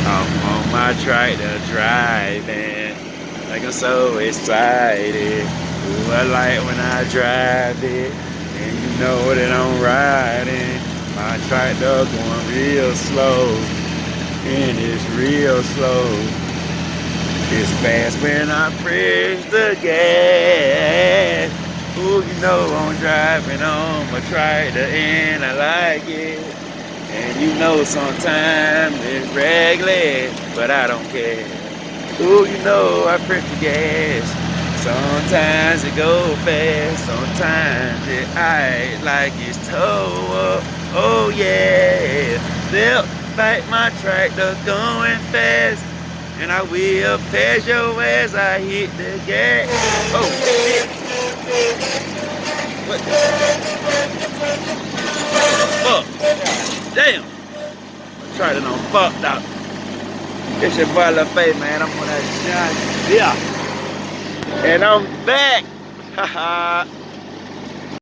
I'm on my tractor driving, like I'm so excited. Ooh, I like when I drive it, and you know that I'm riding. My tractor going real slow, and it's real slow. It's fast when I press the gas. Ooh, you know I'm driving on my tractor, and I like it. And you know sometimes it's reckless, but I don't care. Ooh, you know I press the gas. Sometimes it go fast, sometimes it act like it's toe up. Oh yeah, felt like my tractor going fast, and I will pass your ass. I hit the gas. Oh shit! What the fuck? Damn! My tractor done fucked up. It's your boy Lil Paye, man. I'm on that shot. Yeah. And I'm back. Haha.